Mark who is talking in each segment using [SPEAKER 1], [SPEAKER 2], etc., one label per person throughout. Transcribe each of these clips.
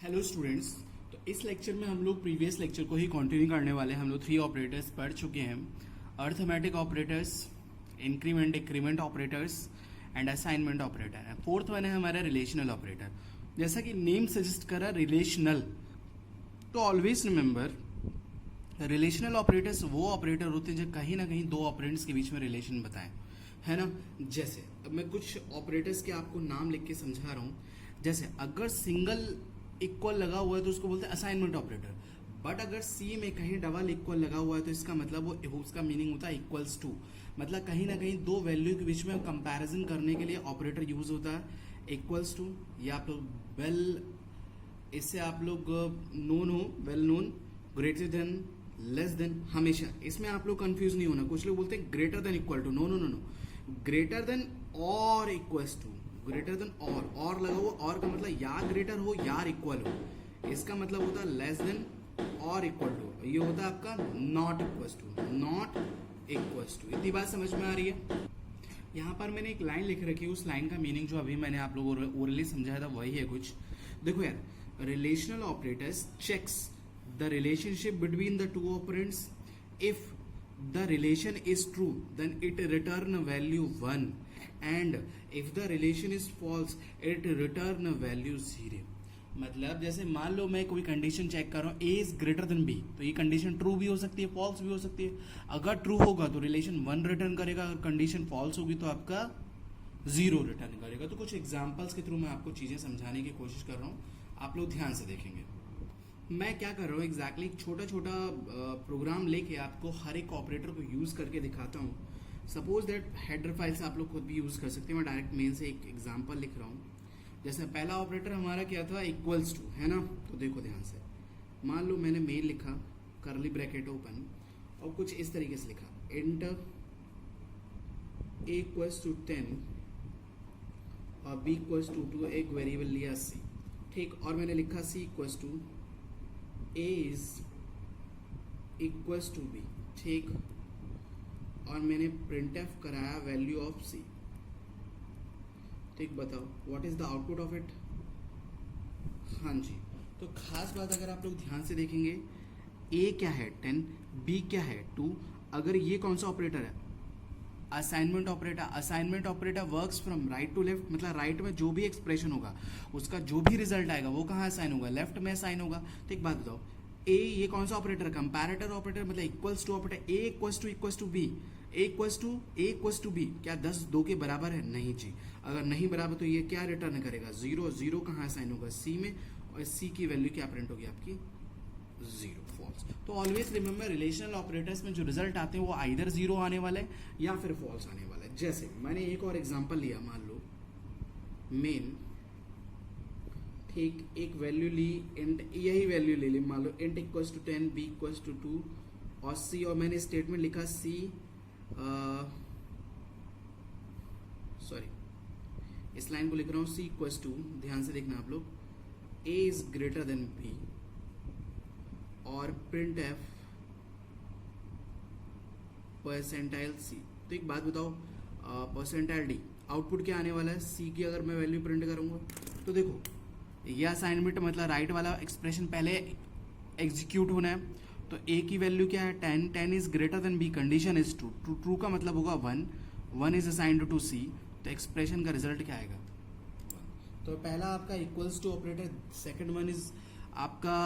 [SPEAKER 1] Hello students. तो इस lecture में हम लोग प्रीवियस लेक्चर को ही कंटिन्यू करने वाले हैं। हम लोग 3 ऑपरेटर्स पढ़ चुके हैं, arithmetic operators, increment decrement operators and assignment operator है। फोर्थ वन है हमारा रिलेशनल ऑपरेटर। जैसा कि नेम सजेस्ट करा रिलेशनल, तो ऑलवेज रिमेंबर रिलेशनल ऑपरेटर्स वो ऑपरेटर होते हैं जो कहीं ना कहीं दो ऑपरेंट्स के बीच में रिलेशन बताएं, है ना। जैसे अब मैं कुछ ऑपरेटर्स के आपको नाम लिख के समझा रहा हूँ। जैसे अगर सिंगल इक्वल लगा हुआ है तो उसको बोलते हैं असाइनमेंट ऑपरेटर। बट अगर सी में कहीं डबल इक्वल लगा हुआ है तो इसका मतलब वो उसका मीनिंग होता है इक्वल्स टू। मतलब कहीं ना कहीं दो वैल्यू के बीच में कंपैरिजन करने के लिए ऑपरेटर यूज होता है इक्वल्स टू, या आप लोग वेल, इससे आप लोग नोन हो, well known, greater than, less than. हमेशा इसमें आप लोग कंफ्यूज नहीं होना। कुछ लोग बोलते हैं greater than equal to, no no no no, greater than और इक्वल्स टू। ग्रेटर देन और लगा हुआ, और का मतलब या ग्रेटर हो या इक्वल हो। इसका मतलब होता है लेस देन और इक्वल टू। ये होता है आपका not equals to, not equals to. इतनी बात समझ में आ रही है। यहाँ पर मैंने एक लाइन लिख रखी है, उस लाइन का मीनिंग जो अभी मैंने आप लोगों को ओरली समझाया था वही है कुछ। देखो यार, relational operators checks the relationship between the two operands. If the relation is true then it return value 1 and if the relation is false it return value 0। मतलब जैसे मान लो मैं कोई कंडीशन चेक कर रहा हूँ, a is greater then b, तो ये कंडीशन ट्रू भी हो सकती है, फॉल्स भी हो सकती है। अगर ट्रू होगा तो रिलेशन 1 रिटर्न करेगा, अगर कंडीशन फॉल्स होगी तो आपका 0 रिटर्न करेगा। तो कुछ एग्जांपल्स के थ्रू मैं आपको चीजें समझाने की कोशिश कर रहा हूँ, आप लोग ध्यान से देखेंगे। मैं क्या कर रहा हूँ एग्जैक्टली छोटा छोटा प्रोग्राम लेके आपको हर एक ऑपरेटर को यूज करके दिखाता हूँ। सपोज दैट हेडर फाइल से आप लोग खुद भी यूज कर सकते हैं। मैं डायरेक्ट मेन से एक एग्जांपल लिख रहा हूँ। जैसे पहला ऑपरेटर हमारा क्या था, इक्वल्स टू, है ना। तो देखो ध्यान से, मान लो मैंने मेल लिखा, करली ब्रैकेट ओपन, और कुछ इस तरीके से लिखा, इंट a इक्वल्स टू 10 और b इक्वल्स टू 2, एक वेरिएबल लिया c, ठीक। और मैंने लिखा c equals to a is equals to b, ठीक। और मैंने printf कराया वैल्यू ऑफ c, ठीक। बताओ what is the output of it. हाँ जी। तो खास बात अगर आप लोग ध्यान से देखेंगे, a क्या है 10, b क्या है 2। अगर ये कौन सा ऑपरेटर है, assignment operator. Assignment operator works from right to left, मतलब राइट में जो भी एक्सप्रेशन होगा उसका जो भी रिजल्ट आएगा वो कहाँ असाइन होगा, लेफ्ट में असाइन होगा। तो एक बात बताओ, ए ये कौन सा ऑपरेटर, कंपैरेटर ऑपरेटर, मतलब equals to operator. A equals to B, A equals to B, क्या 10 2 के बराबर है, नहीं जी। अगर नहीं बराबर तो ये क्या रिटर्न करेगा, 0। 0 कहाँ असाइन होगा, सी में, और सी की वैल्यू क्या प्रिंट होगी आपकी, 0, फॉल्स। तो ऑलवेज रिमेंबर रिलेशनल ऑपरेटर्स में जो रिजल्ट आते हैं वो आइदर 0 आने वाला है या फिर फॉल्स आने वाला है। जैसे मैंने एक और एग्जांपल लिया, मान लो मेन, ठीक, एक वैल्यू ली इंट, यही वैल्यू ले ली, मान लो int equals to 10, B equals to 2 और सी, और मैंने स्टेटमेंट लिखा सी, सॉरी इस लाइन को लिख रहा हूँ, सी इक्वल्स टू, ध्यान से देखना आप लोग, ए इज ग्रेटर देन बी, और प्रिंट एफ परसेंटाइल सी। तो एक बात बताओ, परसेंटाइल डी, आउटपुट क्या आने वाला है, सी की अगर मैं वैल्यू प्रिंट करूंगा तो देखो, यह असाइनमेंट मतलब राइट वाला एक्सप्रेशन पहले एग्जीक्यूट होना है। तो ए की वैल्यू क्या है 10, 10 is greater than B, condition is true, true का मतलब होगा 1, 1 इज असाइंड टू सी, तो एक्सप्रेशन का रिजल्ट क्या आएगा 1। तो पहला आपका equals to operator, second one is आपका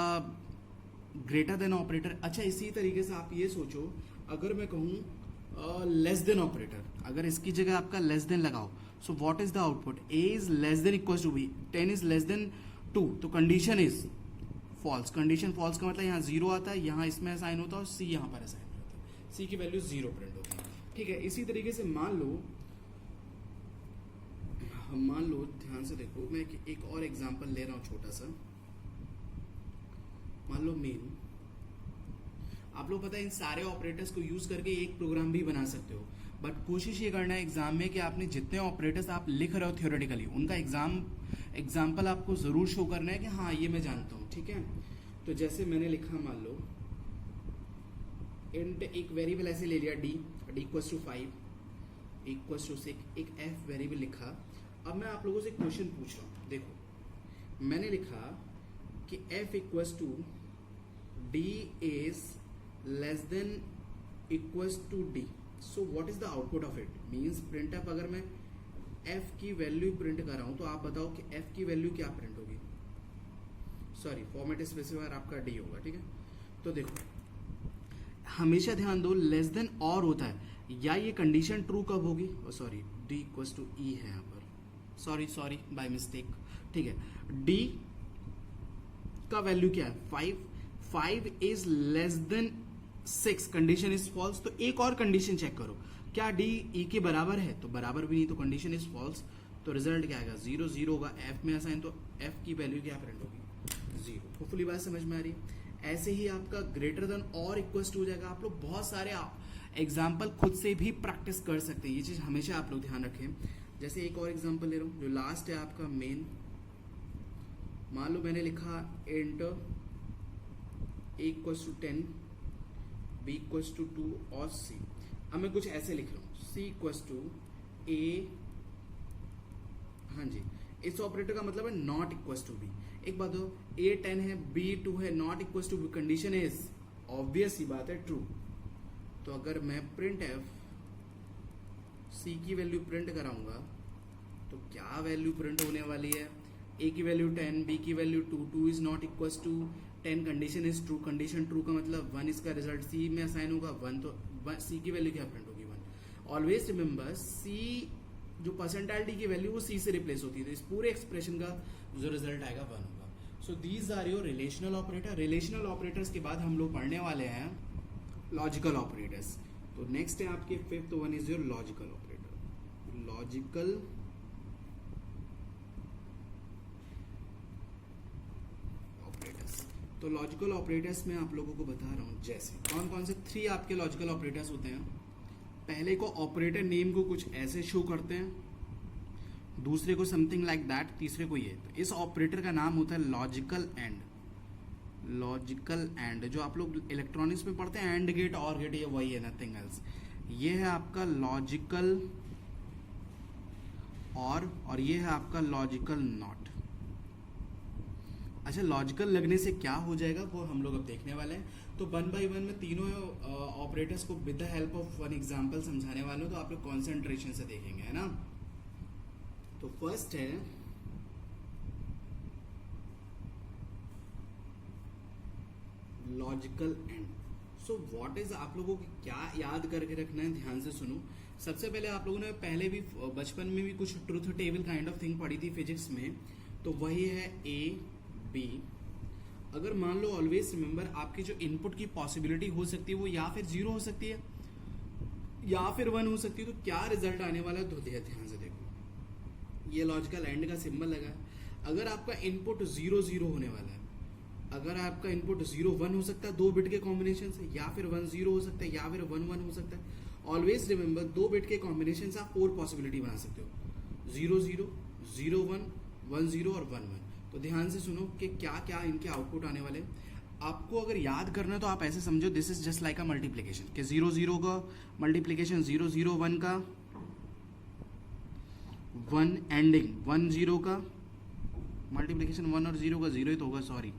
[SPEAKER 1] ग्रेटर देन ऑपरेटर। अच्छा, इसी तरीके से आप ये सोचो, अगर मैं कहूँ लेस देन ऑपरेटर, अगर इसकी जगह आपका लेस देन लगाओ, so what is the output, A is less than equals to B, 10 is less than 2, तो condition is false. Condition false का मतलब यहाँ 0 आता है, यहाँ इसमें असाइन होता है और सी यहाँ पर असाइन होता है, सी की वैल्यू 0 प्रिंट होती है, ठीक है। इसी तरीके से मान लो ध्यान से देखो, मैं एक और एग्जांपल ले रहा हूँ छोटा सा। मान लो मेन, आप लोग पता है इन सारे ऑपरेटर्स को यूज करके एक प्रोग्राम भी बना सकते हो, बट कोशिश ये करना है एग्जाम में कि आपने जितने ऑपरेटर्स आप लिख रहे हो थियोरेटिकली उनका एग्जाम्पल आपको जरूर शो करना है कि हाँ ये मैं जानता हूँ, ठीक है। तो जैसे मैंने लिखा, मान लो इंट, एक वेरिएबल ऐसे ले लिया D equals to 5 equals to 6, एक एफ वेरिएबल लिखा। अब मैं आप लोगों से क्वेश्चन पूछ रहा हूँ, देखो मैंने लिखा कि f equals to d is less than equals to d. So what is the output of it? Means printf अगर मैं f की वैल्यू प्रिंट कर रहा हूं तो आप बताओ कि f की वैल्यू क्या प्रिंट होगी. सॉरी, फॉर्मेट स्पेसिफायर आपका d होगा. ठीक है, तो देखो हमेशा ध्यान दो, लेस देन और होता है या ये कंडीशन ट्रू कब होगी. Sorry, d equals to e है यहाँ पर. Sorry by mistake. ठीक है, d का वैल्यू क्या है 5 is less than 6, condition is false. तो एक और कंडीशन चेक करो, क्या d e के बराबर है? तो बराबर भी नहीं, तो कंडीशन इज फॉल्स. तो रिजल्ट क्या आएगा 0 0 होगा. f में असाइन, तो f की वैल्यू क्या प्रिंट होगी 0. होपफुली बात समझ में आ रही है. ऐसे ही आपका ग्रेटर देन और इक्वल्स टू हो जाएगा. आप लोग बहुत सारे एग्जाम्पल खुद से भी प्रैक्टिस कर सकते हैं. ये चीज हमेशा आप लोग ध्यान रखें. जैसे एक और एग्जाम्पल ले रहा हूँ, जो लास्ट है आपका मेन. मान लो मैंने लिखा enter a equals to 10, b equals to 2 और c. अब मैं कुछ ऐसे लिख रहा हूँ, c इक्वल्स टू a. हाँ जी, इस ऑपरेटर का मतलब है नॉट इक्वल्स टू b. एक बात हो, a 10 है, b 2 है, not equals to b, condition is obvious ही बात है ट्रू. तो अगर मैं प्रिंट f c की वैल्यू प्रिंट कराऊंगा तो क्या वैल्यू प्रिंट होने वाली है? a की वैल्यू 10, b की value 2, 2 is not equals to 10, condition is true. Condition true का मतलब 1, इसका रिजल्ट c में असाइन होगा 1. तो c की वैल्यू क्या प्रिंट होगी 1. ऑलवेज रिमेंबर, c जो परसेंटाइलिटी की वैल्यू वो c से रिप्लेस होती है. तो इस पूरे एक्सप्रेशन का जो रिजल्ट आएगा 1 होगा. So these are your relational operator. Relational operators के बाद हम लोग पढ़ने वाले हैं लॉजिकल ऑपरेटर्स. तो नेक्स्ट है आपके fifth one is your logical operator. Logical operators. तो लॉजिकल ऑपरेटर्स में आप लोगों को बता रहा हूं, जैसे कौन कौन से 3 आपके लॉजिकल ऑपरेटर्स होते हैं. पहले को ऑपरेटर नेम को कुछ ऐसे शो करते हैं, दूसरे को समथिंग लाइक दैट, तीसरे को ये. तो इस ऑपरेटर का नाम होता है लॉजिकल एंड. लॉजिकल एंड जो आप लोग इलेक्ट्रॉनिक्स में पढ़ते हैं, एंड गेट और गेट, ये वही है, नथिंग एल्स. ये है आपका लॉजिकल और ये है आपका लॉजिकल नॉट. अच्छा, लॉजिकल लगने से क्या हो जाएगा वो हम लोग अब देखने वाले हैं. तो 1 बाय 1 में तीनों ऑपरेटर्स को with the help of one example समझाने वाले हो. तो आप लोग कॉन्सेंट्रेशन से देखेंगे, है ना. तो फर्स्ट है logical and. So what is, आप लोगों को क्या याद करके रखना है, ध्यान से सुनो. सबसे पहले आप लोगों ने पहले भी बचपन में भी कुछ truth table kind of thing पढ़ी थी फिजिक्स में. तो वही है ए बी. अगर मान लो, ऑलवेज रिमेंबर, आपकी जो इनपुट की पॉसिबिलिटी हो सकती है वो या फिर 0 हो सकती है या फिर 1 हो सकती है. तो क्या रिजल्ट आने वाला है तो ध्यान से देखो. ये लॉजिकल एंड का सिंबल लगा है. अगर आपका इनपुट 0 0 होने वाला है, अगर आपका इनपुट 0 1 हो सकता है 2 बिट के कॉम्बिनेशन से, या फिर 1 0 हो सकता है, या फिर 1 1 हो सकता है. ऑलवेज रिमेंबर, 2 बिट के कॉम्बिनेशन से आप 4 पॉसिबिलिटी बना सकते हो, 0 0 0 1 1 0 और 1 1. तो ध्यान से सुनो कि क्या क्या इनके आउटपुट आने वाले. आपको अगर याद करना है तो आप ऐसे समझो, this is just like a multiplication. कि 0 0 का मल्टीप्लीकेशन 0 0 1 का 1 एंडिंग 1 0 का मल्टीप्लीकेशन 1 और 0 का 0 ही तो होगा, सॉरी.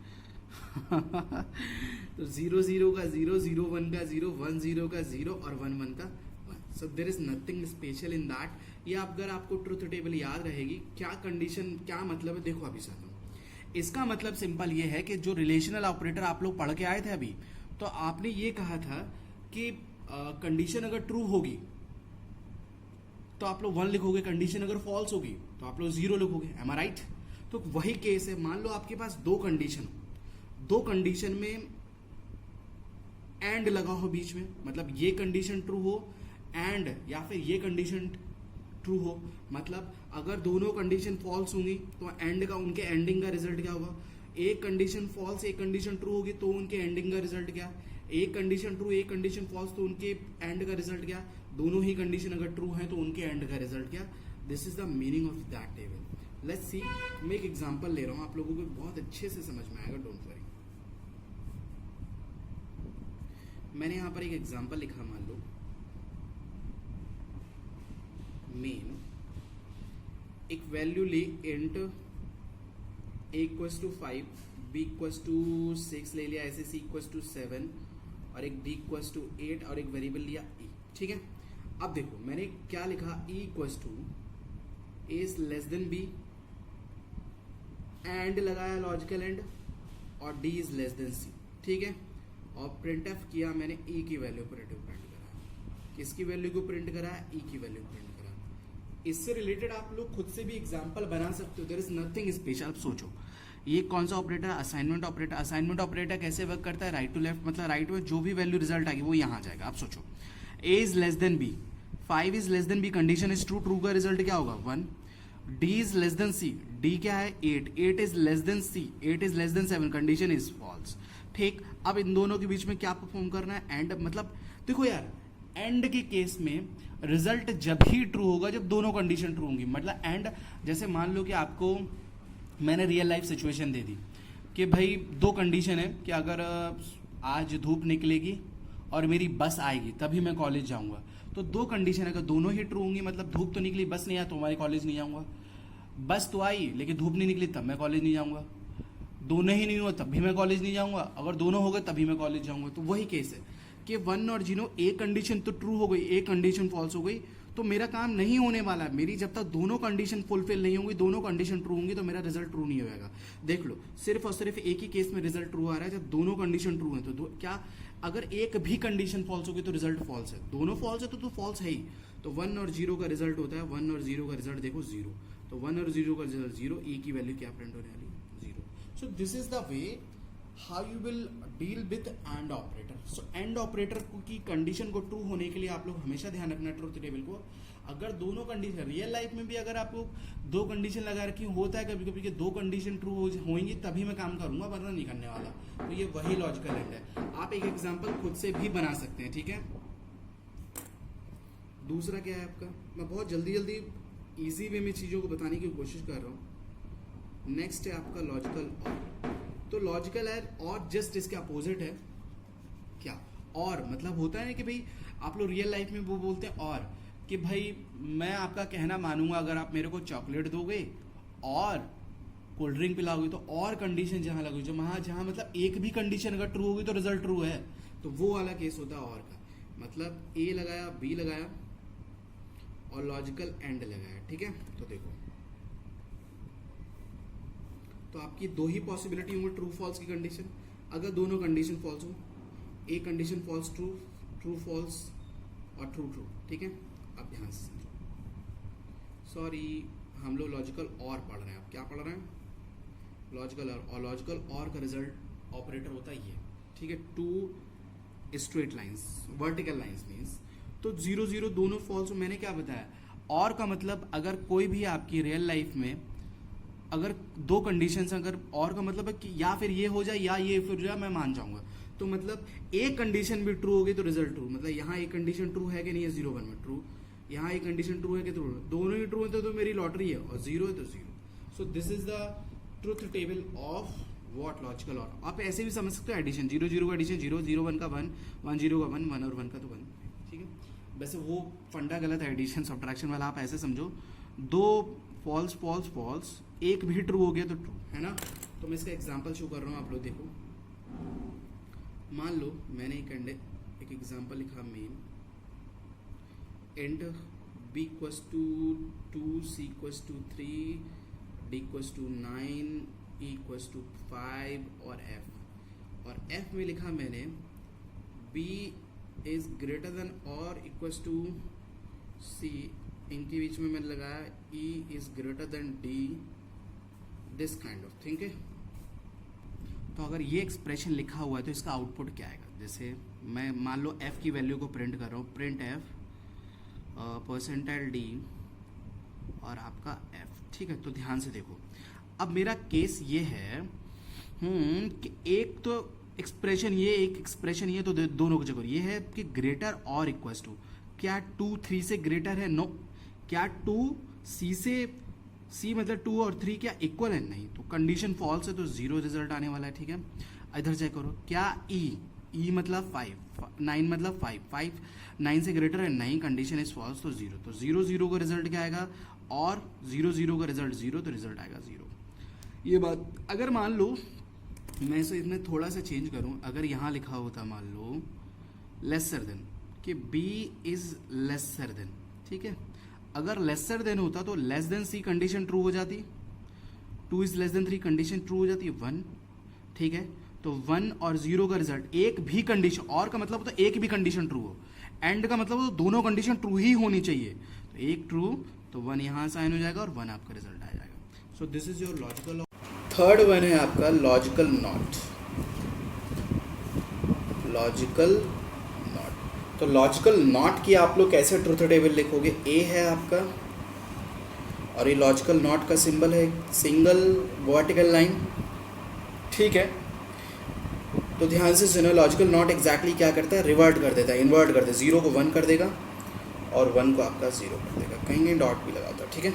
[SPEAKER 1] तो 0 0 का 0 0 1 का 0 1 0 का 0 और 1 1 का 1. So there is nothing special in that. ये अगर आपको ट्रुथ टेबल याद रहेगी, क्या कंडीशन, क्या मतलब है, देखो अभी साथ. इसका मतलब सिंपल ये है कि जो रिलेशनल ऑपरेटर आप लोग पढ़ के आए थे अभी, तो आपने ये कहा था कि कंडीशन अगर ट्रू होगी तो आप लोग 1 लिखोगे, कंडीशन अगर फॉल्स होगी तो आप लोग 0 लिखोगे. एम आई राइट? तो वही केस है. मान लो आपके पास 2 कंडीशन हो, 2 कंडीशन में एंड लगा हो बीच में, मतलब ये कंडीशन ट्रू हो एंड, या फिर ये कंडीशन ट्रू हो. मतलब अगर दोनों कंडीशन फॉल्स होंगी तो एंड का, उनके एंडिंग का रिजल्ट क्या होगा. एक कंडीशन फॉल्स एक कंडीशन ट्रू होगी तो उनके एंडिंग का रिजल्ट क्या. एक कंडीशन ट्रू एक कंडीशन फॉल्स तो उनके एंड का रिजल्ट क्या. दोनों ही कंडीशन अगर ट्रू है तो उनके एंड का रिजल्ट क्या. This is the meaning of that table. Let's see. मैं एक एग्जांपल ले रहा हूं, आप लोगों को बहुत अच्छे से समझ में आएगा, डोंट वरी. मैंने यहां पर एक एग्जांपल लिखा, मान लो मेन एक वैल्यू ली int a equals to 5, B equals to 6 ले लिया, ऐसे सी इक्वस टू 7 और एक डी इक्वस टू 8 और एक वेरिएबल लिया ई, ठीक है। अब देखो मैंने क्या लिखा, E equals to A is less than B, and लगाया लॉजिकल एंड, और D is less than C, ठीक है। और प्रिंट एफ किया मैंने ई की वैल्यू प्रिंट करा, किसकी वैल्यू को प्रिंट करा, ई की वैल्यू प्रिंट करा। इससे रिलेटेड आप लोग खुद से भी एग्जांपल बना सकते हो, देयर इज नथिंग स्पेशल। अब सोचो ये कौन सा operator, assignment operator. Assignment operator कैसे वर्क करता है, राइट टू लेफ्ट, मतलब राइट में जो भी वैल्यू रिजल्ट आएगी वो यहाँ आ जाएगा। आप सोचो A is less than B, 5 is less than B, condition is true, true का रिजल्ट क्या होगा 1। D is less than C, D क्या है 8, 8 is less than C, 8 is less than 7, condition is false, ठीक। अब इन दोनों के बीच में क्या परफॉर्म करना है, एंड। मतलब देखो यार एंड के केस में रिजल्ट जब ही ट्रू होगा जब दोनों कंडीशन ट्रू होंगी। मतलब एंड, जैसे मान लो कि आपको मैंने रियल लाइफ सिचुएशन दे दी कि भाई दो कंडीशन है कि अगर आज धूप निकलेगी और मेरी बस आएगी तभी मैं कॉलेज जाऊंगा, तो दो कंडीशन है, अगर दोनों ही ट्रू होंगी, मतलब धूप तो निकली बस नहीं आया तो हमारे कॉलेज नहीं जाऊंगा, बस तो आई लेकिन धूप नहीं निकली तब मैं कॉलेज नहीं जाऊंगा, दोनों ही नहीं हुआ तब भी मैं कॉलेज नहीं जाऊंगा, अगर दोनों हो गए तभी मैं कॉलेज जाऊंगा। तो वही केस है कि 1 और 0, एक कंडीशन तो ट्रू हो गई, एक कंडीशन फॉल्स हो गई, तो मेरा काम नहीं होने वाला है। मेरी जब तक दोनों कंडीशन फुलफिल नहीं होंगी, दोनों कंडीशन ट्रू होंगी, तो मेरा रिजल्ट ट्रू नहीं होगा। देख लो सिर्फ और सिर्फ एक ही केस में रिजल्ट ट्रू आ रहा है जब दोनों कंडीशन ट्रू है। तो क्या अगर एक भी कंडीशन फॉल्स होगी तो रिजल्ट फॉल्स है, दोनों फॉल्स है तो फॉल्स है ही। तो 1 और 0 का रिजल्ट होता है, 1 और 0 का रिजल्ट देखो 0, तो 1 और 0 का रिजल्ट 0, ई की वैल्यू क्या प्रिंट होने वाली 0। So this is the way how you will deal with and operator. So and operator की कंडीशन को ट्रू होने के लिए आप लोग हमेशा ध्यान रखना ट्रूथ टेबल को। अगर दोनों कंडीशन, रियल लाइफ में भी अगर आपको दो कंडीशन लगा रखी, होता है कभी कभी कि दो कंडीशन ट्रू होंगी तभी मैं काम करूंगा वरना नहीं करने वाला, तो ये वही लॉजिकल एंड है। आप एक एग्जांपल खुद से भी बना सकते हैं, ठीक है। दूसरा क्या है आपका, मैं बहुत जल्दी जल्दी इजी वे में चीजों को बताने की कोशिश कर रहा हूँ। नेक्स्ट है आपका लॉजिकल और। तो लॉजिकल है और जस्ट इसके अपोजिट है क्या, और मतलब होता है ना कि भाई आप लोग रियल लाइफ में वो बोलते हैं और, कि भाई मैं आपका कहना मानूंगा अगर आप मेरे को चॉकलेट दोगे और कोल्ड ड्रिंक पिलाओगे, तो और कंडीशन जहां लगेगी, जो जहां मतलब एक भी कंडीशन अगर ट्रू होगी तो रिजल्ट ट्रू है, तो वो वाला केस होता है और का। मतलब ए लगाया, बी लगाया और लॉजिकल एंड लगाया, ठीक है। तो देखो तो आपकी दो ही पॉसिबिलिटी होंगी ट्रू फॉल्स की कंडीशन। अगर दोनों कंडीशन फॉल्स हो, एक condition false true, true false और ट्रू ट्रू, ठीक है। अब ध्यान से समझो, सॉरी हम लोग लॉजिकल और पढ़ रहे हैं। आप क्या पढ़ रहे हैं, लॉजिकल और लॉजिकल और का रिजल्ट ऑपरेटर होता है ये, ठीक है। Two straight lines, vertical lines means, तो 0 0 दोनों फॉल्स। मैंने क्या बताया, और का मतलब अगर कोई भी आपकी रियल लाइफ में अगर दो कंडीशंस, अगर और का मतलब है कि या फिर ये हो जाए या ये फिर हो जाए, मैं मान जाऊंगा। तो मतलब एक कंडीशन भी ट्रू होगी तो रिजल्ट ट्रू, मतलब यहाँ एक कंडीशन ट्रू है कि नहीं है 0 1 में ट्रू, यहाँ एक कंडीशन ट्रू है कि ट्रू, दोनों ही ट्रू है तो मेरी लॉटरी है, और 0 है तो 0। So this is the truth table of what, logical और। आप ऐसे भी समझ सकते हो एडिशन, 0 0 का एडिशन 0 0 1 का 1 1 0 का 1 1 और 1 का तो 1, ठीक है। वैसे वो फंडा गलत है एडिशन सब्ट्रैक्शन वाला, आप ऐसे समझो दो फॉल्स फॉल्स फॉल्स, एक भी ट्रू हो गया तो ट्रू है ना। तो मैं इसका एग्जांपल शो कर रहा हूँ, आप लोग देखो। मान लो मैंने एक एग्जांपल लिखा, main and B equals to 2, C equals to 3, D equals to 9, E equals to 5 और एफ में लिखा मैंने बी इज ग्रेटर देन और इक्वस टू सी, इनके बीच में मैंने लगाया E is greater than D, this kind of thing है। तो अगर ये एक्सप्रेशन लिखा हुआ है तो इसका आउटपुट क्या आएगा। जैसे मैं मान लो एफ की वैल्यू को प्रिंट कर रहा हूँ, प्रिंट एफ परसेंटाइल डी और आपका एफ, ठीक है। तो ध्यान से देखो, अब मेरा केस ये है कि एक तो एक्सप्रेशन ये, एक एक्सप्रेशन ये, तो दोनों की जगह ये है कि ग्रेटर और इक्वल टू, क्या 2 3 से ग्रेटर है, नो। क्या 2 सी से, सी मतलब 2 और 3 क्या इक्वल है, नहीं। तो कंडीशन फॉल्स है तो 0 रिजल्ट आने वाला है, ठीक है। इधर चेक करो, क्या ई मतलब 5, 9 मतलब 5 9 से ग्रेटर है, नहीं, कंडीशन इज फॉल्स तो 0। तो 0 0 का रिजल्ट क्या आएगा, और 0 0 का रिजल्ट 0, तो रिजल्ट आएगा 0। ये बात अगर मान लो मैं इसे इसमें थोड़ा सा चेंज करूं, अगर यहाँ लिखा होता मान लो लेसर देन, कि B इज लेसर देन, ठीक है, अगर लेसर देन होता तो less than C condition true हो जाती, 2 is less then 3 condition true हो जाती है 1, ठीक है। तो 1 और 0 का रिजल्ट एक भी कंडीशन, और का मतलब होता है एक भी कंडीशन ट्रू हो, एंड का मतलब तो दोनों कंडीशन ट्रू ही होनी चाहिए, तो एक ट्रू तो 1 यहाँ साइन हो जाएगा और 1 आपका रिजल्ट आ जाएगा। So this is your logical. Third one है आपका लॉजिकल नॉट। लॉजिकल नॉट, तो लॉजिकल नॉट की आप लोग कैसे ट्रूथ टेबल लिखोगे, ए है आपका और ये लॉजिकल नॉट का सिंबल है सिंगल वर्टिकल लाइन, ठीक है। तो ध्यान से सुनो, लॉजिकल नॉट एग्जैक्टली क्या करता है, रिवर्ट कर देता है, इन्वर्ट कर देता है, 0 को 1 कर देगा और 1 को आपका 0 कर देगा, कहीं कहीं डॉट भी लगाता है, ठीक है।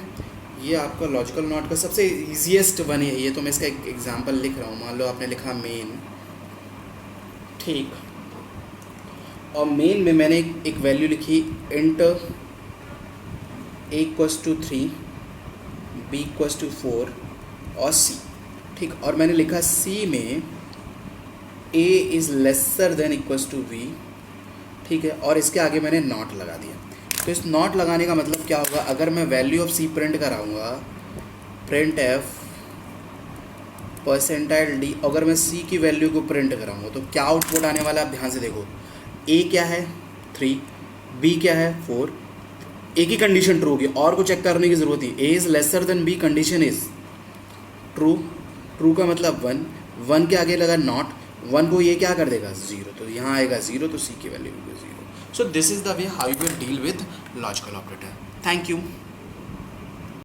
[SPEAKER 1] ये आपका लॉजिकल नॉट का सबसे ईजीएस्ट वन है ये, तो मैं इसका एक एग्जांपल लिख रहा हूँ। मान लो आपने लिखा मेन, ठीक, और मेन में मैंने एक वैल्यू लिखी इंट A=3 B=4 और C, ठीक, और मैंने लिखा C में A is lesser than equals to B, ठीक है, और इसके आगे मैंने नॉट लगा दिया। तो इस नॉट लगाने का मतलब क्या होगा, अगर मैं वैल्यू ऑफ C प्रिंट कराऊंगा, प्रिंट F %D, अगर मैं C की वैल्यू को प्रिंट कराऊंगा तो क्या आउटपुट आने वाला है, आप ध्यान से देखो। A क्या है 3, B क्या है 4, A की कंडीशन ट्रू होगी और को चेक करने की ज़रूरत ही, A is lesser then B condition is true, true का मतलब 1 के आगे लगा नॉट, 1 को ये क्या कर देगा 0, तो यहाँ आएगा 0, तो C की वैल्यू होगी 0। So this is the way how you will deal with logical operator. Thank you.